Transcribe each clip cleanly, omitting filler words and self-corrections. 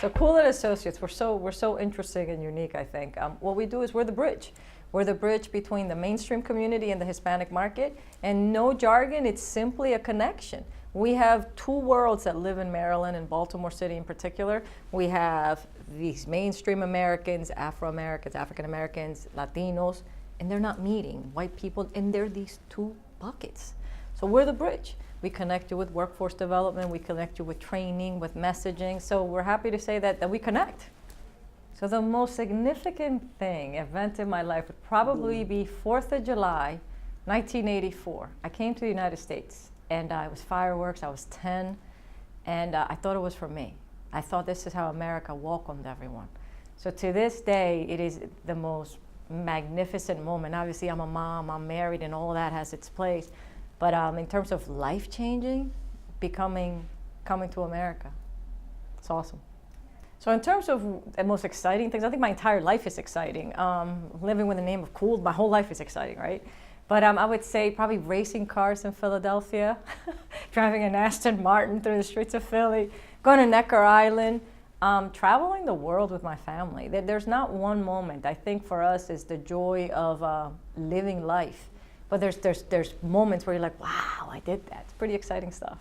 So Cool and Associates, we're so interesting and unique, I think. What we do is we're the bridge. We're the bridge between the mainstream community and the Hispanic market. And no jargon, it's simply a connection. We have two worlds that live in Maryland and Baltimore City in particular. We have these mainstream Americans, Afro-Americans, African-Americans, Latinos, and they're not meeting, white people, and they're these two buckets. So we're the bridge. We connect you with workforce development, we connect you with training, with messaging. So we're happy to say that we connect. So the most significant event in my life would probably be 4th of July, 1984. I came to the United States and it was fireworks, I was 10, and I thought it was for me. I thought this is how America welcomed everyone. So to this day, it is the most magnificent moment. Obviously I'm a mom, I'm married, and all that has its place. But in terms of life-changing, coming to America, it's awesome. So in terms of the most exciting things, I think my entire life is exciting. Living with the name of Cool, my whole life is exciting, right? But I would say probably racing cars in Philadelphia, driving an Aston Martin through the streets of Philly, going to Necker Island, traveling the world with my family. There's not one moment. I think for us is the joy of living life. But there's moments where you're like, wow, I did that. It's pretty exciting stuff.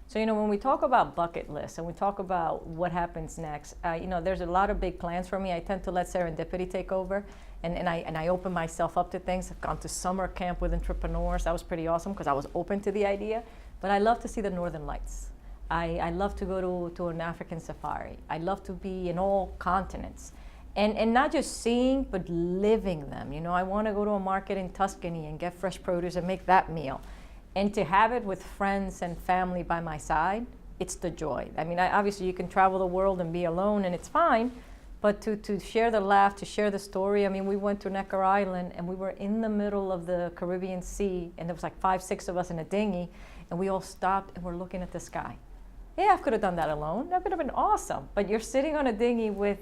So, when we talk about bucket lists and we talk about what happens next, there's a lot of big plans for me. I tend to let serendipity take over, and I open myself up to things. I've gone to summer camp with entrepreneurs. That was pretty awesome because I was open to the idea. But I love to see the Northern Lights. I love to go to an African safari. I love to be in all continents. And not just seeing, but living them. I want to go to a market in Tuscany and get fresh produce and make that meal. And to have it with friends and family by my side, it's the joy. Obviously you can travel the world and be alone and it's fine, but to share the laugh, to share the story. We went to Necker Island and we were in the middle of the Caribbean Sea, and there was like 5, 6 of us in a dinghy, and we all stopped and we're looking at the sky. Yeah, I could have done that alone. That would have been awesome. But you're sitting on a dinghy with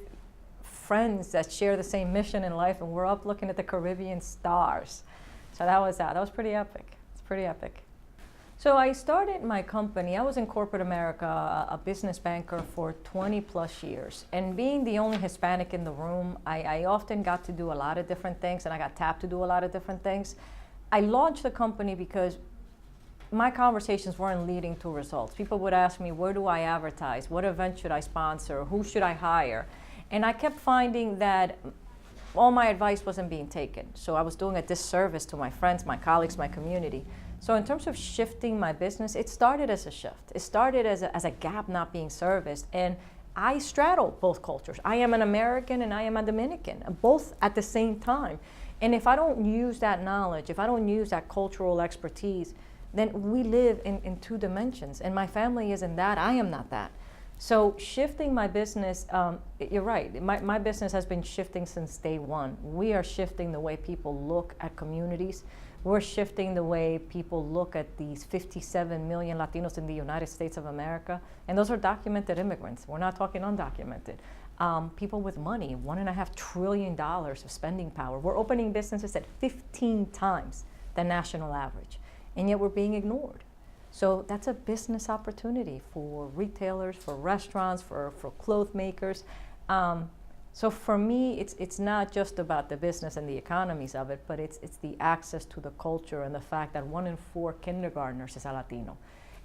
friends that share the same mission in life, and we're up looking at the Caribbean stars. So that was pretty epic. It's pretty epic. So I started my company. I was in corporate America, a business banker for 20 plus years. And being the only Hispanic in the room, I often got to do a lot of different things, and I got tapped to do a lot of different things. I launched the company because my conversations weren't leading to results. People would ask me, where do I advertise? What event should I sponsor? Who should I hire? And I kept finding that all my advice wasn't being taken. So I was doing a disservice to my friends, my colleagues, my community. So in terms of shifting my business, it started as a shift. It started as a gap not being serviced. And I straddle both cultures. I am an American and I am a Dominican, both at the same time. And if I don't use that knowledge, if I don't use that cultural expertise, then we live in two dimensions. And my family isn't that, I am not that. So shifting my business, you're right, my business has been shifting since day one. We are shifting the way people look at communities. We're shifting the way people look at these 57 million Latinos in the United States of America. And those are documented immigrants. We're not talking undocumented. People with money, $1.5 trillion of spending power. We're opening businesses at 15 times the national average, and yet we're being ignored. So that's a business opportunity for retailers, for restaurants, for clothes makers. So for me, it's not just about the business and the economies of it, but it's the access to the culture and the fact that 1 in 4 kindergartners is a Latino.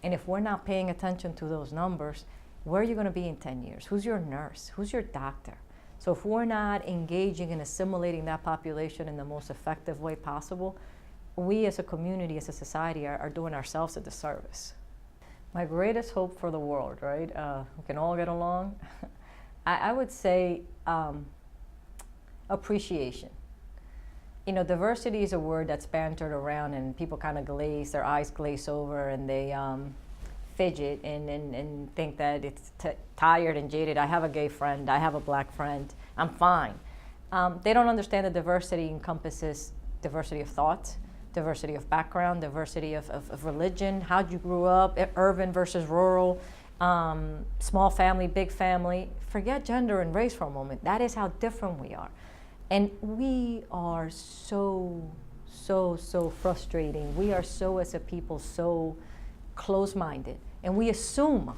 And if we're not paying attention to those numbers, where are you going to be in 10 years? Who's your nurse? Who's your doctor? So if we're not engaging in assimilating that population in the most effective way possible, we as a community, as a society, are doing ourselves a disservice. My greatest hope for the world, right? We can all get along. I would say appreciation. Diversity is a word that's bantered around, and people kind of their eyes glaze over, and they fidget and think that it's tired and jaded. I have a gay friend, I have a black friend, I'm fine. They don't understand that diversity encompasses diversity of thought, diversity of background, diversity of religion, how you grew up, urban versus rural, small family, big family. Forget gender and race for a moment. That is how different we are. And we are so frustrating. We are so, as a people, so close-minded. And we assume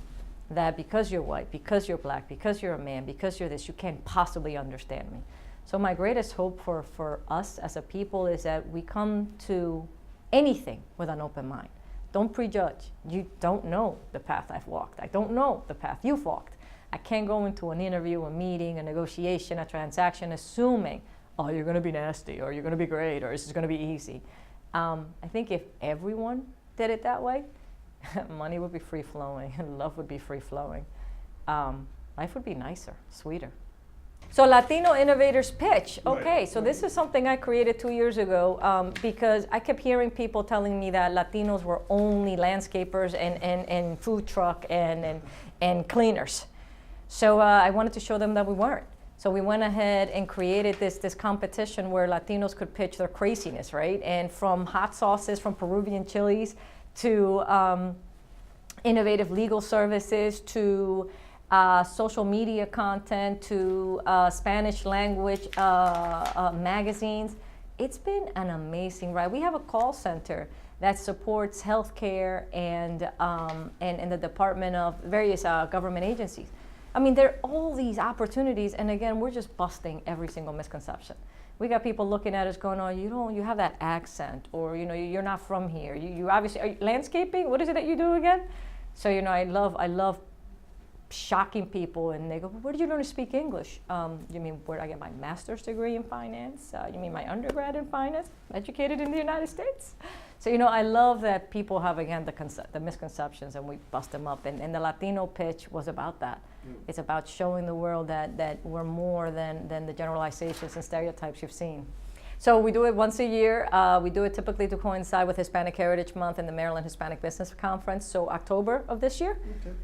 that because you're white, because you're black, because you're a man, because you're this, you can't possibly understand me. So my greatest hope for us as a people is that we come to anything with an open mind. Don't prejudge. You don't know the path I've walked. I don't know the path you've walked. I can't go into an interview, a meeting, a negotiation, a transaction, assuming, oh, you're going to be nasty, or you're going to be great, or this is going to be easy. I think if everyone did it that way, money would be free-flowing, and love would be free-flowing. Life would be nicer, sweeter. So Latino Innovators Pitch. Okay, so this is something I created 2 years ago because I kept hearing people telling me that Latinos were only landscapers and food truck and cleaners. So I wanted to show them that we weren't. So we went ahead and created this competition where Latinos could pitch their craziness, right? And from hot sauces, from Peruvian chilies, to innovative legal services, to social media content, to Spanish language magazines. It's been an amazing ride. We have a call center that supports healthcare and the Department of various government agencies. I mean, there are all these opportunities, and again, we're just busting every single misconception. We got people looking at us going, oh, you have that accent, or you're not from here. You obviously, are you landscaping? What is it that you do again? So I love shocking people, and they go, well, where did you learn to speak English? You mean where I get my master's degree in finance? You mean my undergrad in finance? Educated in the United States? So I love that people have, again, the misconceptions, and we bust them up. And the Latino pitch was about that. It's about showing the world that we're more than the generalizations and stereotypes you've seen. So we do it once a year. We do it typically to coincide with Hispanic Heritage Month and the Maryland Hispanic Business Conference. So October of this year,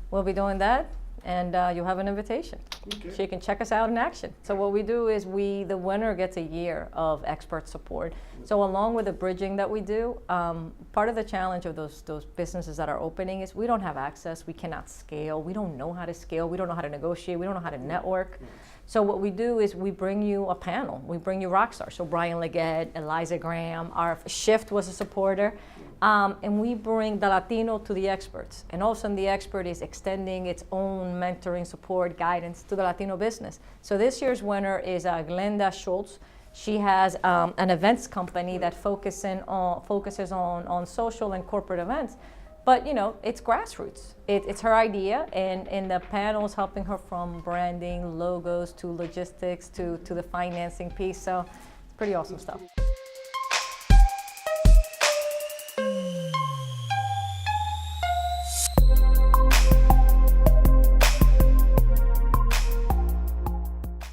we'll be doing that. And you'll have an invitation. Okay. So you can check us out in action. So what we do is the winner gets a year of expert support. So along with the bridging that we do, part of the challenge of those businesses that are opening is we don't have access, we cannot scale, we don't know how to scale, we don't know how to negotiate, we don't know how to network. So what we do is we bring you a panel, we bring you rock stars. So Brian Leggett, Eliza Graham, our Shift was a supporter. And we bring the Latino to the experts. And all of a sudden the expert is extending its own mentoring, support, guidance to the Latino business. So this year's winner is Glenda Schultz. She has an events company that focuses on social and corporate events. But it's grassroots. It's her idea, and the panel is helping her from branding, logos, to logistics, to the financing piece. So it's pretty awesome stuff.